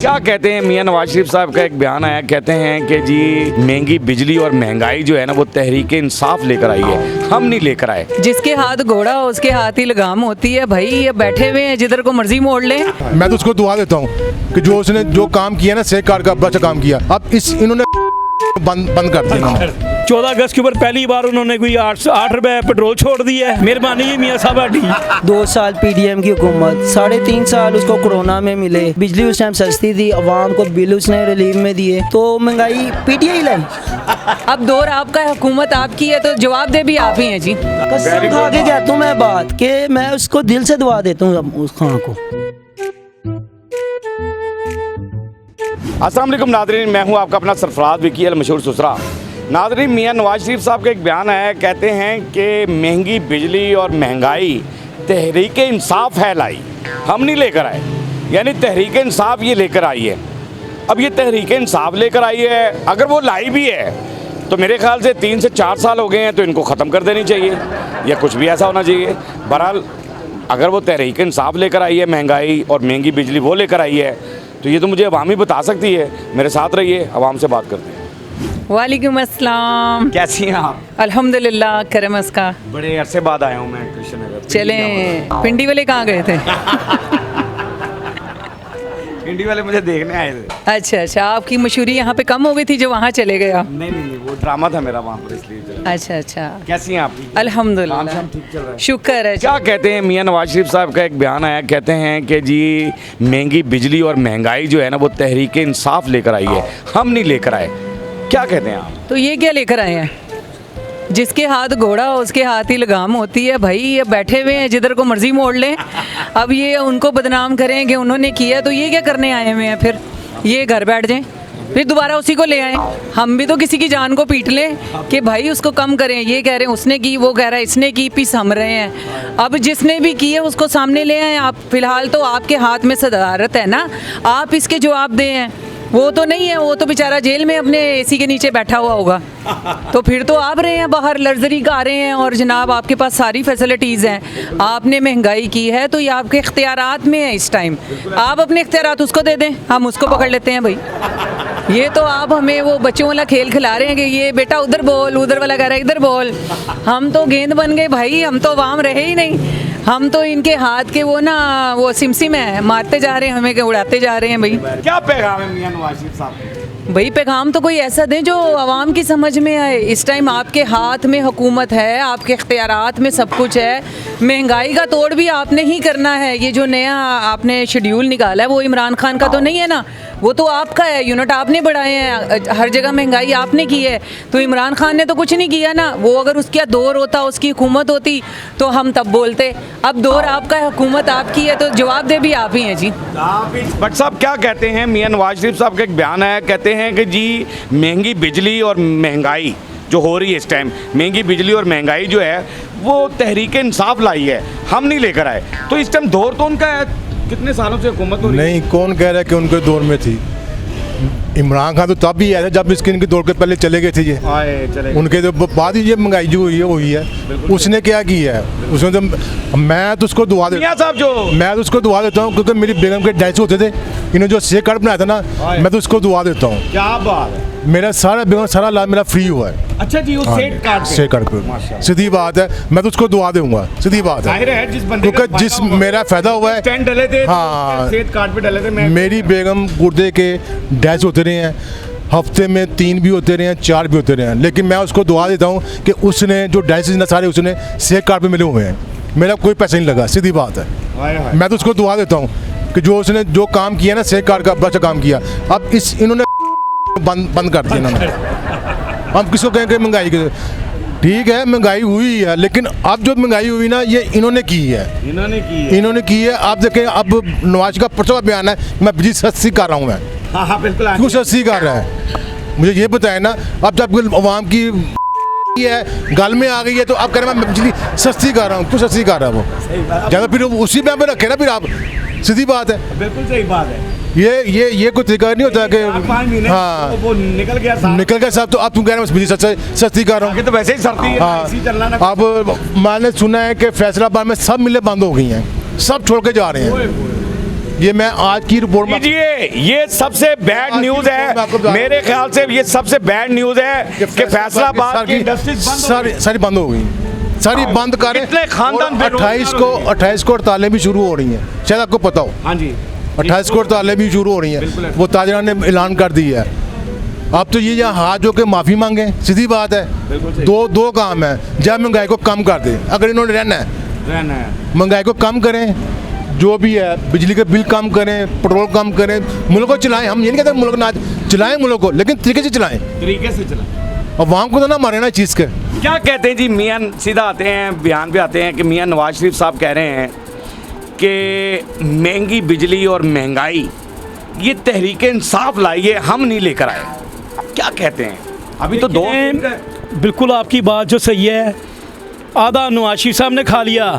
क्या कहते हैं मियां नवाज शरीफ साहब का एक बयान आया, कहते हैं कि जी महंगी बिजली और महंगाई जो है ना वो तहरीक इंसाफ लेकर आई है, हम नहीं लेकर आए। जिसके हाथ घोड़ा हो उसके हाथ ही लगाम होती है भाई। ये बैठे हुए हैं जिधर को मर्जी मोड़ लें। मैं तो उसको दुआ देता हूँ कि जो उसने जो काम किया ना सेक कार का अच्छा काम किया। अब इन्होंने बंद कर दिया। 14 अगस्त के ऊपर पहली बार उन्होंने कोई 8 रुपए पेट्रोल छोड़ दिया है। मेहरबानी है मियां साहब आटी। 2 साल पीडीएम की हुकूमत, 3.5 साल उसको कोरोना में मिले, बिजली उस टाइम सस्ती थी, अवाम को बिल उसने रिलीफ में दिए, तो महंगाई पीटीआई लाई। अब दौर आपका है, हुकूमत आपकी है, तो जवाब दे भी आप ही हैं जी। कसम खा के कहता हूँ मैं बात कि मैं उसको दिल से दुआ देता हूँ उस खां को। अस्सलाम वालेकुम नाज़रीन, मैं हूं आपका अपना सरफराज विकी अल मशहूर सुसरा। नाज़रीन, मियां नवाज शरीफ साहब का एक बयान आया है, कहते हैं कि महंगी बिजली और महंगाई तहरीक इंसाफ है लाई, हम नहीं लेकर आए। यानी तहरीक इंसाफ ये लेकर आई है। अब ये तहरीक इंसाफ लेकर आई है, अगर वो लाई भी है तो मेरे ख्याल से 3 से 4 साल हो गए हैं, तो इनको ख़त्म कर देनी चाहिए या कुछ भी ऐसा होना चाहिए। बहरहाल अगर वो तहरीक इंसाफ लेकर आई है, महंगाई और महंगी बिजली वो लेकर आई है, तो ये तो मुझे अवाम ही बता सकती है। मेरे साथ रहिए, अवाम से बात करते हैं। वालेकुम अस्सलाम। कैसी हैं आप? अल्हम्दुलिल्लाह, करम उसका। बड़े अरसे बाद आया हूँ मैं कृष्ण नगर। चलें, पिंडी वाले कहाँ गए थे? पिंडी वाले मुझे देखने आए थे। अच्छा, आपकी मशहूरी यहाँ पे कम हो गई थी जो वहाँ चले गए आप? नहीं, वो ड्रामा था मेरा वहाँ पर, इसलिए चला। अच्छा। कैसी हैं आप? अल्हम्दुलिल्लाह, काम ठीक चल रहा है? शुक्र है। क्या कहते हैं मियां नवाज शरीफ साहब का एक बयान आया, कहते हैं कि जी महंगी बिजली और महंगाई जो है ना वो तहरीक इंसाफ लेकर आई है, हम नहीं लेकर आए। क्या कहते हैं आप? तो ये क्या लेकर आए हैं? जिसके हाथ घोड़ा हो उसके हाथ ही लगाम होती है भाई। ये बैठे हुए हैं जिधर को मर्जी मोड़ लें। अब ये उनको बदनाम करें कि उन्होंने किया, तो ये क्या करने आए हुए हैं? फिर ये घर बैठ जाएं, फिर दोबारा उसी को ले आएं। हम भी तो किसी की जान को पीट लें कि भाई उसको कम करें। ये कह रहे हैं उसने की, वो कह रहा है इसने की, पीस हम रहे हैं। अब जिसने भी की है उसको सामने ले आएं आप। फिलहाल तो आपके हाथ में सदारत है ना, आप इसके जवाब दें हैं। वो तो नहीं है, वो तो बेचारा जेल में अपने एसी के नीचे बैठा हुआ होगा। तो फिर तो आप रहे हैं बाहर, लग्जरी का रहे हैं, और जनाब आपके पास सारी फैसिलिटीज़ हैं। आपने महंगाई की है तो ये आपके इख्तियारात में है इस टाइम। आप अपने इख्तियारात उसको दे दें, हम उसको पकड़ लेते हैं भाई। ये तो आप हमें वो बच्चों वाला खेल खिला रहे हैं कि ये बेटा उधर बोल, उधर वाला कह रहा है इधर बोल। हम तो गेंद बन गए भाई, हम तो वाम रहे ही नहीं। हम तो इनके हाथ के वो सिमसिम है, मारते जा रहे हैं हमें, के उड़ाते जा रहे हैं भाई। क्या पैगाम है मियां नवाज शरीफ साहब का? भाई पैगाम तो कोई ऐसा दें जो आवाम की समझ में आए। इस टाइम आपके हाथ में हुकूमत है, आपके इख्तियारात में सब कुछ है। महंगाई का तोड़ भी आपने ही करना है। ये जो नया आपने शेड्यूल निकाला है वो इमरान खान का तो नहीं है ना, वो तो आपका है। यूनिट आपने बढ़ाए हैं, हर जगह महंगाई आपने की है। तो इमरान खान ने तो कुछ नहीं किया ना। वो अगर उसका दौर होता, उसकी हुकूमत होती, तो हम तब बोलते। अब दौर आपका है, हुकूमत आपकी है, तो जवाब दे भी आप ही हैं जी। भट्ट साहब क्या कहते हैं? मियां नवाज शरीफ साहब का एक बयान है, कहते हैं कि जी महंगी बिजली और महंगाई जो हो रही है इस टाइम, महंगी बिजली और महंगाई जो है वो तहरीक इंसाफ लाई है, हम नहीं लेकर आए। तो इस टाइम दौर तो उनका है, कितने सालों से हुकूमत हो रही है? नहीं, कौन कह रहा है कि उनके दौर में थी? इमरान खान तो तब भी आया था जब इनके दौर के पहले चले गए थे। ये उनके तो बाद ही ये महंगाई जो हुई है उसने क्या किया है? उसने तो मैं तो उसको दुआ देता हूँ क्योंकि मेरी बेगम के डैच होते थे, इन्होंने जो शेक कार्ड बनाया था ना, मैं तो उसको दुआ देता हूँ। क्या बात है? मेरा सारा बेगम सारा लाभ मेरा फ्री हुआ है। अच्छा जी, शेक कार्ड पे सीधी बात है, मैं तो उसको दुआ दूंगा, सीधी बात है। क्योंकि जिस मेरा फायदा हुआ है, हाँ, कार्ड पे डले थे। मेरी बेगम गुर्दे के डैच होते रहे हैं, हफ्ते में 3 भी होते रहे हैं, 4 भी होते रहे हैं, लेकिन मैं उसको दुआ देता हूँ कि उसने जो डायलिसिस ना सारे उसने शेक कार्ड पे मिले हुए हैं, मेरा कोई पैसा नहीं लगा, सीधी बात है। मैं तो उसको दुआ देता हूँ कि जो उसने जो काम किया ना शेक कार्ड का अच्छा काम किया। अब इन्होंने बंद कर दिया इन्होंने। हम किसको कहेंगे महंगाई के? ठीक है, महंगाई हुई है, लेकिन अब जो महंगाई हुई ना ये इन्होंने की है। इन्होंने की है। आप देखें, अब नवाज का परसों का बयान है, मैं बिजली सस्ती कर रहा हूँ। मैं हाँ बिल्कुल। क्यों सस्ती कर रहा है मुझे ये बताए ना। अब जब अवाम की है गल में आ गई है तो आप कह रहे हैं मैं बिजली सस्ती कर रहा हूँ। क्यों सस्ती कर रहा है वो? ज़्यादा फिर उसी में रखे ना, फिर आप सीधी बात है। बिल्कुल सही बात है। ये कोई तरीका नहीं होता कि हाँ वो निकल गया साहब। तो अब तुम कह रहे हो बिजली सस्ती कर रहा हूँ, तो वैसे ही सर्दी है। हाँ, अब मैंने सुना है कि फैसलाबाद में सब मिलें बंद हो गई हैं, सब छोड़ के जा रहे हैं। ये मैं आज की रिपोर्ट में कीजिए, ये सबसे बैड न्यूज है मेरे ख्याल से, ये सबसे बैड न्यूज है कि फैसलाबाद की इंडस्ट्रीज सारी बंद हो गई, सारी बंद करें। कितने खानदान 28 को हड़तालें भी शुरू हो रही हैं, शायद आपको पता हो। हाँ जी, 28 को हड़तालें भी शुरू हो रही हैं, वो ताजरा ने ऐलान कर दी है। अब तो ये यहाँ हाथ जो के माफ़ी मांगे, सीधी बात है। दो काम है, जब महंगाई को कम कर दें, अगर इन्होंने रहना है महंगाई को कम करें, जो भी है बिजली के बिल कम करें, पेट्रोल कम करें, मुल्क को चलाएं। हम ये नहीं कहते मुल्क ना चलाएं, मुल्क को, लेकिन तरीके से चलाएं, और वहाँ को तो ना मारे ना चीज़ के। क्या कहते हैं जी मियाँ, सीधा आते हैं बयान पे आते हैं कि मियाँ नवाज शरीफ साहब कह रहे हैं कि महंगी बिजली और महंगाई ये तहरीक इंसाफ लाई है, हम नहीं लेकर आए। क्या कहते हैं? अभी तो बिल्कुल आपकी बात जो सही है, आधा नवाज शरीफ साहब ने खा लिया,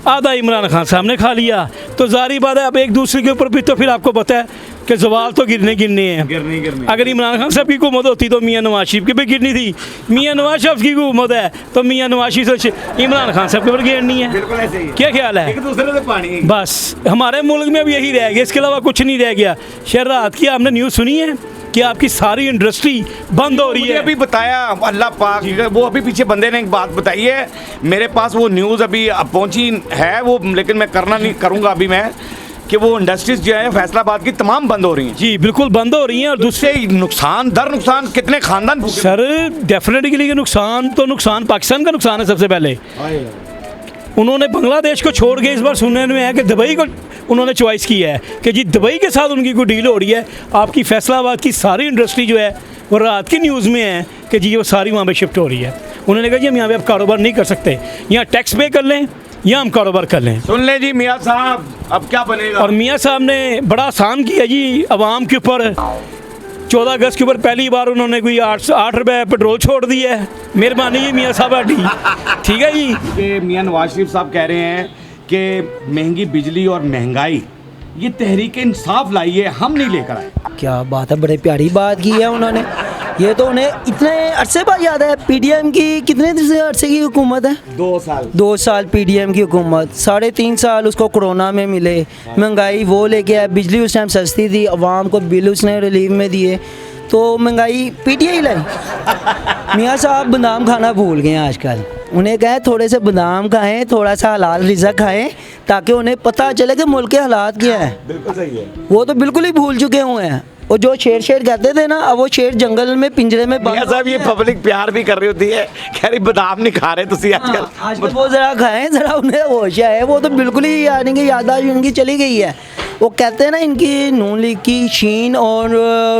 आधा इमरान खान साहब ने खा लिया, तो जारी बात है अब एक दूसरे के ऊपर भी तो फिर आपको पता है कि जवाल तो गिरने हैं। अगर इमरान खान साहब की हुकूमत होती तो मियाँ नवाज शरीफ की भी गिरनी थी, मियाँ नवाज शरीफ की हुकूमत है तो मियाँ नवाज शरीफ से इमरान खान साहब के ऊपर गिरनी है। बिल्कुल ऐसे ही है। क्या ख्याल है? एक दूसरे से पानी। बस हमारे मुल्क में अब यही रह गया, इसके अलावा कुछ नहीं रह गया। शहर रात की आपने न्यूज़ सुनी है कि आपकी सारी इंडस्ट्री बंद हो रही है। अभी बताया अल्लाह पाक, वो अभी पीछे बंदे ने एक बात बताई है, मेरे पास वो न्यूज़ अभी पहुंची है वो, लेकिन मैं करना नहीं करूंगा अभी मैं, कि वो इंडस्ट्रीज जो है फैसलाबाद की तमाम बंद हो रही हैं। जी बिल्कुल बंद हो रही हैं, और दूसरे नुकसान कितने खानदान सर डेफिनेटली नुकसान पाकिस्तान का नुकसान है। सबसे पहले उन्होंने बांग्लादेश को छोड़ के इस बार सुनने में है कि दुबई को उन्होंने चॉइस की है कि जी दुबई के साथ उनकी कोई डील हो रही है। आपकी फैसलाबाद की सारी इंडस्ट्री जो है वो रात की न्यूज़ में है कि जी वो सारी वहाँ पे शिफ्ट हो रही है। उन्होंने कहा जी हम यहाँ पे अब कारोबार नहीं कर सकते, यहाँ टैक्स पे कर लें या हम कारोबार कर लें। सुन लें जी मियाँ साहब, अब क्या बनेगा? और मियाँ साहब ने बड़ा आसान किया जी अवाम के ऊपर। 14 अगस्त के ऊपर पहली बार उन्होंने कोई 8 रुपये पेट्रोल छोड़ दिया है। मेहरबानी जी मियाँ साहब आटी, ठीक है जी। कि मियाँ नवाज शरीफ साहब कह रहे हैं कि महंगी बिजली और महंगाई ये तहरीक इंसाफ लाई है, हम नहीं लेकर आए। क्या बात है, बड़े प्यारी बात की है उन्होंने। ये तो उन्हें इतने अरसे बाद याद है। पीडीएम की कितने अरसे की हुकूमत है? 2 साल पीडीएम की हुकूमत, 3.5 साल उसको कोरोना में मिले, महंगाई वो लेके आए, बिजली उस टाइम सस्ती थी, अवाम को बिल उसने रिलीफ में दिए, तो महंगाई पीटीआई लाई। मियाँ साहब बादाम खाना भूल गए हैं आजकल। उन्हें कहें थोड़े से बादाम खाएं, थोड़ा सा हलाल रिज़्क खाएं, ताकि उन्हें पता चले कि मुल्क के हालात क्या है। बिल्कुल सही है। वो तो बिल्कुल ही भूल चुके हुए हैं। वो जो शेर कहते थे ना, अब वो शेर जंगल में पिंजरे में बंद। साहब ये पब्लिक प्यार भी कर रही होती है, कह रही बादाम नहीं खा रहे तुसी आजकल। आजकल वो ज़रा खाएं, ज़रा उन्हें होश है। वो तो बिल्कुल ही यानी कि याददाश्त इनकी चली गई है। वो कहते हैं ना इनकी नून लीग की शीन और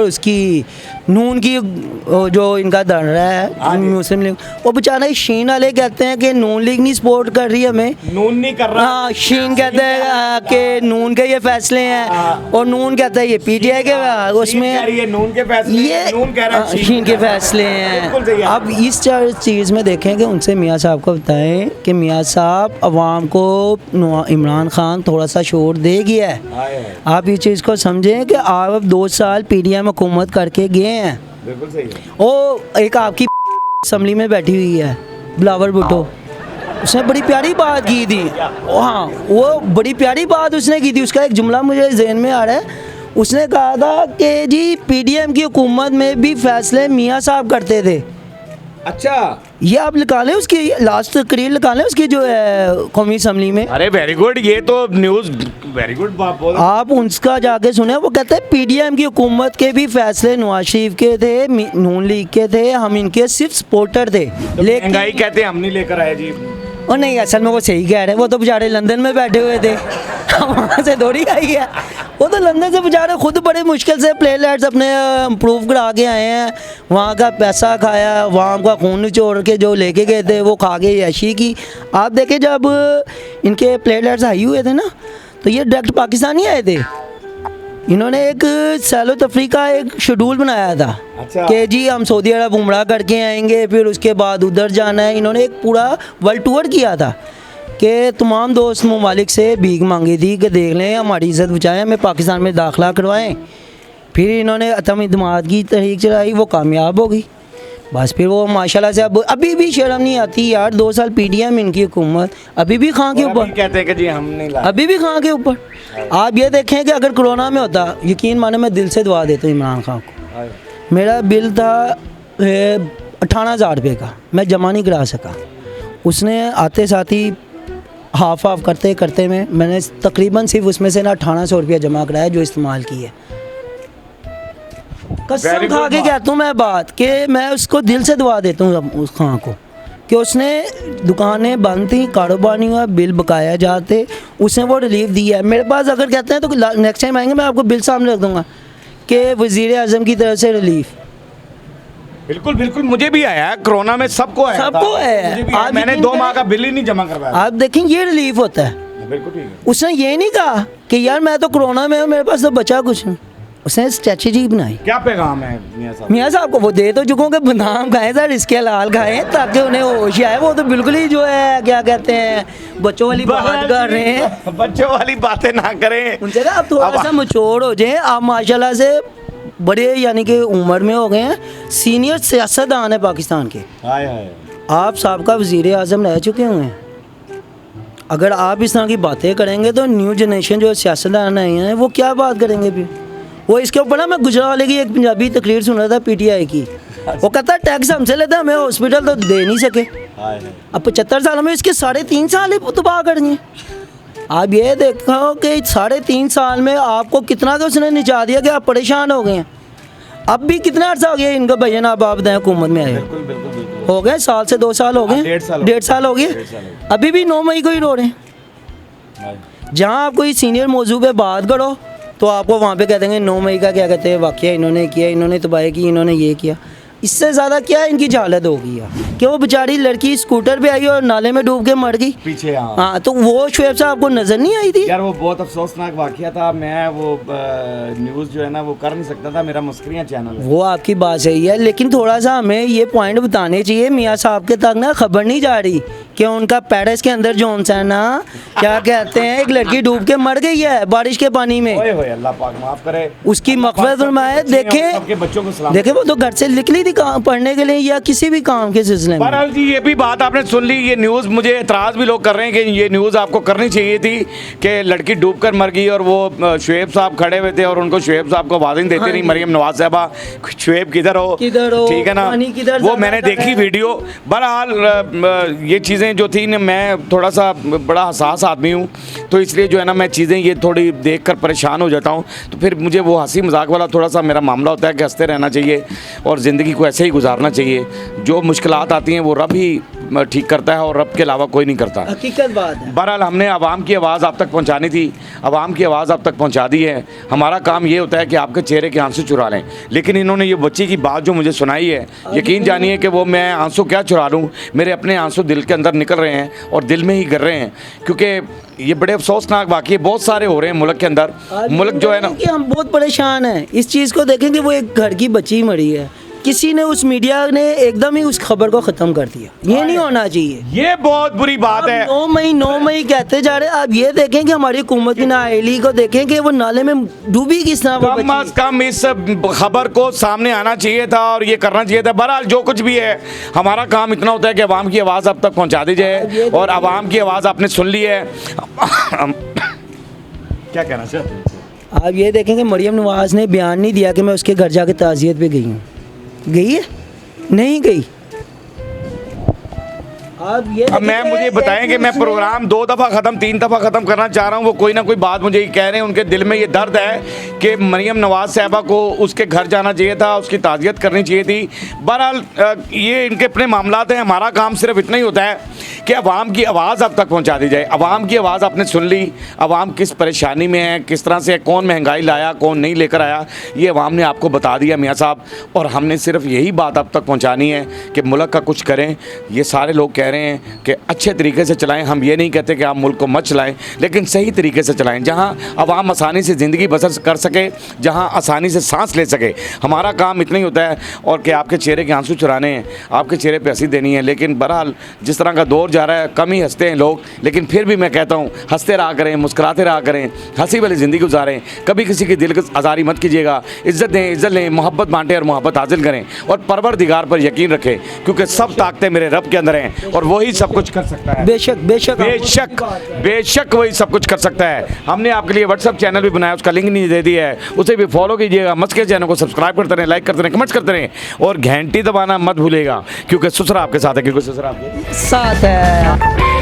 उसकी नून की जो इनका दर्रा है मुस्लिम लीग, वो बेचारा शीन वाले कहते हैं कि नून लीग नहीं सपोर्ट कर रही हमें, नून नहीं कर रहा। हाँ, शीन कहते हैं कि नून के ये फैसले हैं, और नून कहता है ये पीटीआई के, उसमें नून के फैसले, ये नून कह रहा है शीन के फैसले हैं। अब इस चीज़ में देखें कि उनसे मियाँ साहब को बताएं कि मियाँ साहब अवाम को इमरान खान थोड़ा सा छोड़ दे गया है। आप इस चीज़ को समझें कि आप 2 साल पीडीएम हुकूमत करके गए हैं। बिल्कुल सही है। वो एक आपकी असम्बली में बैठी हुई है बिलावल भुट्टो, उसने बड़ी प्यारी बात की थी। हाँ, वो बड़ी प्यारी बात उसने की थी। उसका एक जुमला मुझे ज़हन में आ रहा है। उसने कहा था कि जी पीडीएम की हुकूमत में भी फैसले मियाँ साहब करते थे। अच्छा, ये आप निकालें उसकी लास्ट तकरीर, निकालें उसकी जो है कौमी असम्बली में। अरे वेरी गुड, ये तो न्यूज़ वेरी गुड बात। आप उनका जाके सुने। वो कहते हैं पीडीएम की हुकूमत के भी फैसले नवाज शरीफ के थे, नून लीग के थे, हम इनके सिर्फ सपोर्टर थे। तो लेकिन महंगाई कहते हैं हम नहीं लेकर आए जी। और नहीं, असल में वो सही कह रहे हैं। वो तो बेचारे लंदन में बैठे हुए थे, वहाँ से थोड़ी आई है। वो तो लंदन से बेचारे खुद बड़े मुश्किल से प्लेटलेट्स अपने इम्प्रूव करा के आए हैं। वहाँ का पैसा खाया, वहाँ का खून निचोड़ के जो लेके गए थे वो खा के यशी की। आप देखें जब इनके प्लेटलेट्स हाई हुए थे ना, तो ये डायरेक्ट पाकिस्तान ही आए थे। इन्होंने एक सैलो तफरी का एक शेड्यूल बनाया था। अच्छा। कि जी हम सऊदी अरब उमरा करके आएंगे, फिर उसके बाद उधर जाना है। इन्होंने एक पूरा वर्ल्ड टूर किया था कि तमाम दोस्त ममालिक से भीख मांगी थी कि देख लें हमारी इज़्ज़त बचाएं, हमें पाकिस्तान में दाखिला करवाएं। फिर इन्होंने अतम इत्तेमाद की तहरीक चलाई, वो कामयाब हो गई। बस फिर वो माशाल्लाह से अब अभी भी शर्म नहीं आती यार, 2 साल पीडीएम इनकी हुकूमत, अभी भी खां के और अभी ऊपर, कहते हैं कि जी हम नहीं लाए। अभी भी खां के ऊपर। आप ये देखें कि अगर कोरोना में होता, यकीन माने मैं दिल से दुआ देता हूँ इमरान खान को। मेरा बिल था 18,000 रुपये का, मैं जमा नहीं करा सका। उसने आते साथ ही हाफ करते करते में मैंने तकरीबन सिर्फ उसमें से ना 1800 रुपया जमा कराया जो इस्तेमाल की है। कसम Very खा good के बात। कहता हूँ मैं बात कि मैं उसको दिल से दुआ देता हूँ उस खां को कि उसने दुकानें बंद थी, कारोबार नहीं हुआ, बिल बकाया जाते, उसने वो रिलीफ दिया है। मेरे पास अगर कहते हैं तो नेक्स्ट टाइम आएंगे मैं आपको बिल सामने रख दूँगा कि वज़ीर आज़म की तरफ से रिलीफ। बिल्कुल बिल्कुल, मुझे भी आया है, कोरोना में सबको आया था। सबको आया है। मुझे भी आया। आप मैंने यकीन 2 माह करें- का बिल ही नहीं जमा करवाया। आप देखें ये रिलीफ होता है। बिल्कुल ठीक है। उसने ये नहीं कहा कि यार मैं तो कोरोना में हूँ, मेरे पास तो बचा कुछ नहीं। उसने स्ट्रेटजी बनाई। क्या पैगाम है मियां साहब? मियाँ साहब को वो दे तो चुकों के बादाम खाएं सर, इसके हलाल खाएं ताकि उन्हें होश आए। वो तो बिल्कुल ही जो है क्या कहते हैं बच्चों वाली बात कर रहे हैं। बच्चों वाली बातें ना करें। उनसे ना आप थोड़ा सा मचोड़ हो जाए। आप माशाल्लाह से बड़े यानी कि उम्र में हो गए हैं, सीनियर सियासतदान है पाकिस्तान के। हाय हाय। आप साहबका वज़ीर आज़म रह चुके हुए हैं। अगर आप इस तरह की बातें करेंगे तो न्यू जनरेशन जो सियासतदान आए हैं वो क्या बात करेंगे फिर? वो इसके ऊपर ना मैं गुजरावाले की एक पंजाबी तकरीर सुन रहा था पीटीआई की। वो कहता टैक्स हमसे लेता, हमें हॉस्पिटल तो दे नहीं सके। हाय हाय। अब 75 सालों में इसके 3.5 साल ही तबाह कर दिए। आप ये देखो कि 3.5 साल में आपको कितना का उसने निचा दिया कि आप परेशान हो गए हैं। अब भी कितना अर्सा हो गया इनका भजन आप बताएं हुकूमत में आए बिल्कुल बिल्कुल बिल्कुल। हो गए साल से 2 साल हो गए, 1.5 साल हो 1.5 साल हो गए, 1.5 साल हो अभी भी 9 मई को ही रो रहे हैं। हाय। जहाँ आप कोई सीनियर मौजू पे बात करो तो आपको वहाँ पे कह देंगे 9 मई का क्या कहते हैं वाक़या इन्होंने किया, इन्होंने तबाही की, इन्होंने ये किया। इससे ज़्यादा क्या इनकी जालत होगी यार कि वो बेचारी लड़की स्कूटर पे आई और नाले में डूब के मर गई। पीछे हाँ। हाँ तो वो शुएब साहब आपको नज़र नहीं आई थी? यार वो बहुत अफसोसनाक वाकया था। मैं वो न्यूज़ जो है ना वो कर नहीं सकता था, मेरा मस्करियाँ चैनल है। वो आपकी बात सही है, लेकिन थोड़ा सा हमें ये पॉइंट बताने चाहिए। मियाँ साहब के तक ना खबर नहीं जा रही कि उनका पेरिस के अंदर जो है ना क्या कहते हैं एक लड़की डूब के मर गई है बारिश के पानी में। ओए होए, अल्लाह पाक माफ करे, उसकी मग़फ़िरत फरमाए। सबके बच्चों को सलाम। देखे वो तो घर से निकली थी काम पढ़ने के लिए या किसी भी काम के सिलसिले में। बहरहाल जी ये भी बात आपने सुन ली। ये न्यूज़ मुझे एतराज़ भी लोग कर रहे हैं कि ये न्यूज़ आपको करनी चाहिए थी कि लड़की डूबकर मर गई और वो शुएब साहब खड़े हुए थे और उनको शुएब साहब को वार्निंग देते रही, मरियम नवाज साहबा शुएब किधर हो, ठीक है ना। पानी किधर वो ज़्यादा मैंने आता देखी है। वीडियो। बहरहाल ये चीज़ें जो थी ना, मैं थोड़ा सा बड़ा हसास आदमी हूँ तो इसलिए जो है ना मैं चीज़ें ये थोड़ी देख कर परेशान हो जाता हूँ। तो फिर मुझे वो हंसी मजाक वाला थोड़ा सा मेरा मामला होता है कि हंसते रहना चाहिए और ज़िंदगी को ऐसे ही गुजारना चाहिए। जो मुश्किलात आती हैं वो रब ही ठीक करता है और रब के अलावा कोई नहीं करता। हकीकत बात है। बहरहाल हमने आवाम की आवाज़ आप तक पहुंचानी थी, आवाम की आवाज़ आप तक पहुंचा दी है। हमारा काम ये होता है कि आपके चेहरे के आंसू चुरा लें, लेकिन इन्होंने ये बच्ची की बात जो मुझे सुनाई है, यकीन जानिए कि वो मैं आंसू क्या चुरा लूँ, मेरे अपने आंसू दिल के अंदर निकल रहे हैं और दिल में ही गिर रहे हैं। क्योंकि ये बड़े अफसोसनाक वाक़ये बहुत सारे हो रहे हैं मुल्क के अंदर। मुल्क जो है ना कि हम बहुत परेशान हैं इस चीज़ को देखें कि वो एक घर की बच्ची मरी है, किसी ने उस मीडिया ने एकदम ही उस खबर को ख़त्म कर दिया। ये नहीं होना चाहिए, ये बहुत बुरी बात है। 9 मई कहते जा रहे हैं। आप ये देखें कि हमारी हुकूमत की नाअहली को देखें कि वो नाले में डूबी किस तरह वो कम अज कम इस खबर को सामने आना चाहिए था और ये करना चाहिए था। बहरहाल जो कुछ भी है हमारा काम इतना होता है कि आवाम की आवाज़ अब तक पहुंचा दी जाए और आवाम की आवाज़ आपने सुन ली है। क्या कहना चाहते हैं? आप ये देखें कि मरियम नवाज़ ने बयान नहीं दिया कि मैं उसके घर जाके ताज़ियत पे गई हूँ। गई है? नहीं गई। आप ये अब मैं मुझे बताएं कि मैं प्रोग्राम 2 दफ़ा ख़त्म 3 दफ़ा ख़त्म करना चाह रहा हूँ, वो कोई ना कोई बात मुझे ये कह रहे हैं, उनके दिल में ये दर्द है कि मरियम नवाज़ साहबा को उसके घर जाना चाहिए था, उसकी ताज़ियत करनी चाहिए थी। बहरहाल ये इनके अपने मामलात हैं। हमारा काम सिर्फ इतना ही होता है कि अवाम की आवाज़ अब तक पहुँचा दी जाए। अवाम की आवाज़ आपने सुन ली, अवाम किस परेशानी में है, किस तरह से कौन महंगाई लाया कौन नहीं लेकर आया, ये अवाम ने आपको बता दिया मियाँ साहब। और हमने सिर्फ यही बात अब तक पहुँचानी है कि मुल्क का कुछ करें। ये सारे लोग कह कह रहे हैं कि अच्छे तरीके से चलाएं। हम ये नहीं कहते कि आप मुल्क को मत चलाएं, लेकिन सही तरीके से चलाएं, जहां आवाम आसानी से ज़िंदगी बसर कर सके, जहां आसानी से सांस ले सके। हमारा काम इतना ही होता है और कि आपके चेहरे के आंसू चुराने हैं, आपके चेहरे पे हंसी देनी है। लेकिन बहरहाल जिस तरह का दौर जा रहा है, कम ही हंसते हैं लोग, लेकिन फिर भी मैं कहता हूँ हंसते रहा करें, मुस्कुराते रहा करें, हंसी वाली ज़िंदगी गुजारें। कभी किसी की दिल की आज़ारी मत कीजिएगा। इज़्ज़त दें, इज़्ज़त लें, मोहब्बत बांटें और मोहब्बत हासिल करें और परवरदिगार पर यकीन रखें, क्योंकि सब ताकतें मेरे रब के अंदर हैं और वही सब कुछ कर सकता है। बेशक बेशक बेशक बेशक वही सब कुछ कर सकता है। हमने आपके लिए व्हाट्सअप चैनल भी बनाया, उसका लिंक नहीं दे दिया है, उसे भी फॉलो कीजिएगा। मस्के चैनल को सब्सक्राइब करते रहें, लाइक करते रहें, कमेंट्स करते रहें और घंटी दबाना मत भूलिएगा, क्योंकि ससुरा आपके साथ है, क्योंकि ससुरा आपके साथ है।